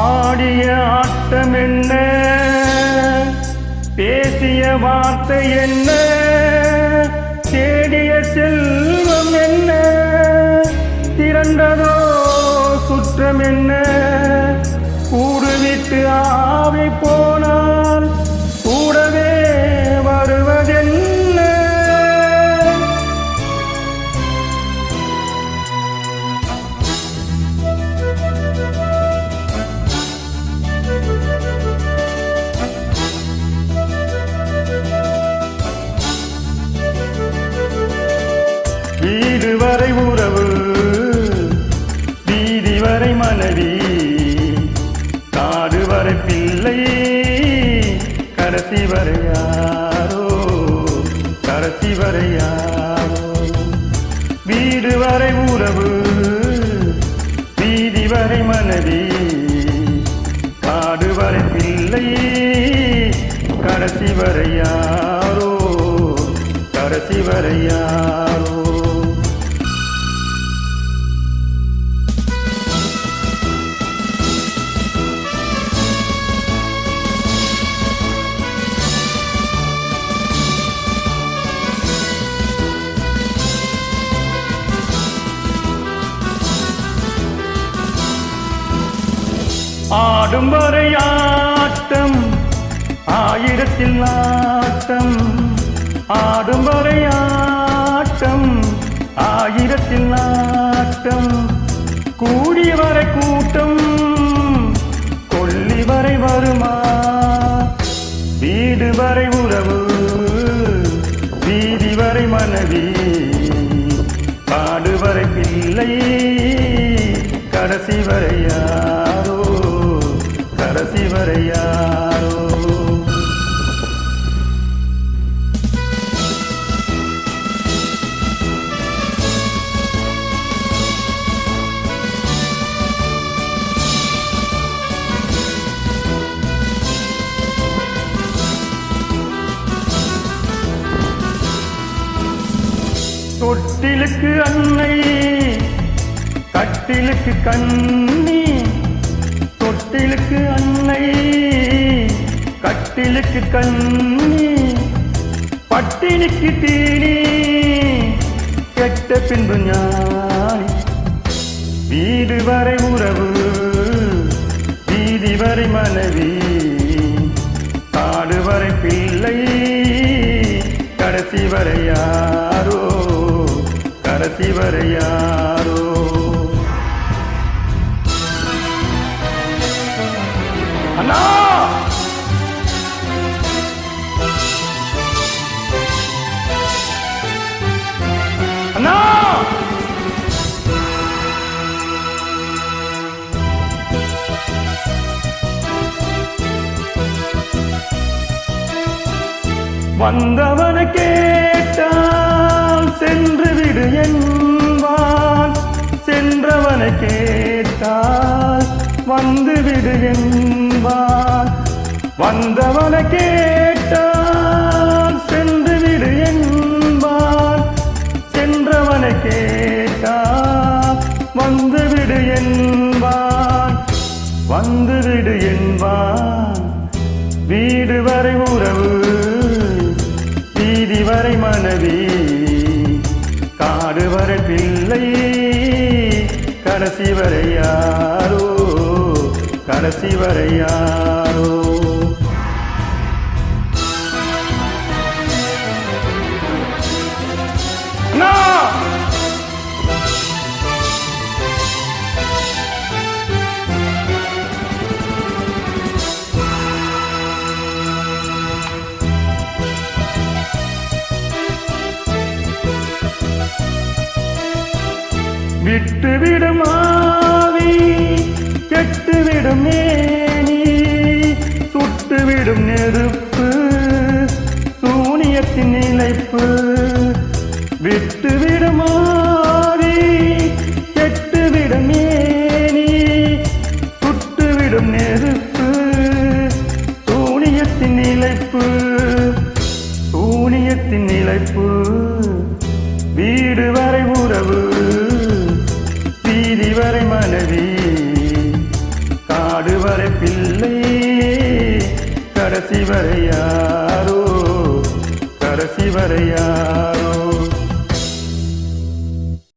ஆடிய ஆட்டம் என்ன, பேசிய வார்த்தை என்ன, தேடிய செல்வம் என்ன, திரண்டதோ குற்றம் என்ன, கூடுவிட்டு ஆவி போனால் கூடவே வருவதென்ன. வீடு வரை உறவு, வீதி வரை மனைவி, காடு வரை பிள்ளை, கடைசி வரை யாரோ, கடைசி வரை யாரோ. வீடு வரை உறவு, வீதி வரை மனைவி, காடு வரை பிள்ளை, கடைசி வரை யாரோ, கடைசி வரை யாரோ. ஆடும் வரை ஆட்டம், ஆயிரத்தில் நாட்டம், ஆடும் வரை ஆட்டம், ஆயிரத்தில் நாட்டம், கூடி வரை கூட்டம், கொல்லி வரை வருமா. வீடு வரை உறவு, வீதி வரை மனைவி, காடு வரை பிள்ளை, கடைசி வரை யாரோ, கடைசி வரை யாரோ. தொட்டிலுக்கு அன்னை, கட்டிலுக்கு கண்ணி, தொட்டிலுக்கு அன்னை, கட்டிலுக்கு கண்ணி, பட்டினிக்கு தீனி, கெட்ட பின்பு ஞானி. வீடு வரை உறவு, வீதி வரை மனைவி, காடு வரை பிள்ளை, கடைசி வரை யாரோ, கடைசி வரை யாரோ. அண்ணா அண்ணா, வந்தவனை கேட்டால் சென்று விடு என்பான், சென்றவனை கேட்டால் வந்து விடு என்பான். வந்தவனை கேட்டால் சென்று விடு என்பான், சென்றவனை கேட்டால் வந்து விடு என்பான், வந்து விடு என்பான். வீடு வரை உறவு, வீதி வரை மனைவி, காடு வரை பிள்ளை, கடைசி வரை யாரோ, கடைசி வரை யாரோ. விட்டுவிடும் ஆவி, கெட்டுவிடும் மேனி, சுட்டுவிடும் நெருப்பு, சூனியத்தின் நிலைப்பு. விட்டுவிடும் ஆவி, கெட்டுவிடும் மேனி, சுட்டுவிடும் நெருப்பு, சூனியத்தின் நிலைப்பு, சூனியத்தின் நிலைப்பு. வீடு வரை உறவு, வீதி வரை மனைவி, காடு வரை வரை பிள்ளை கடைசி வரை யாரோ கடைசி வரை யாரோ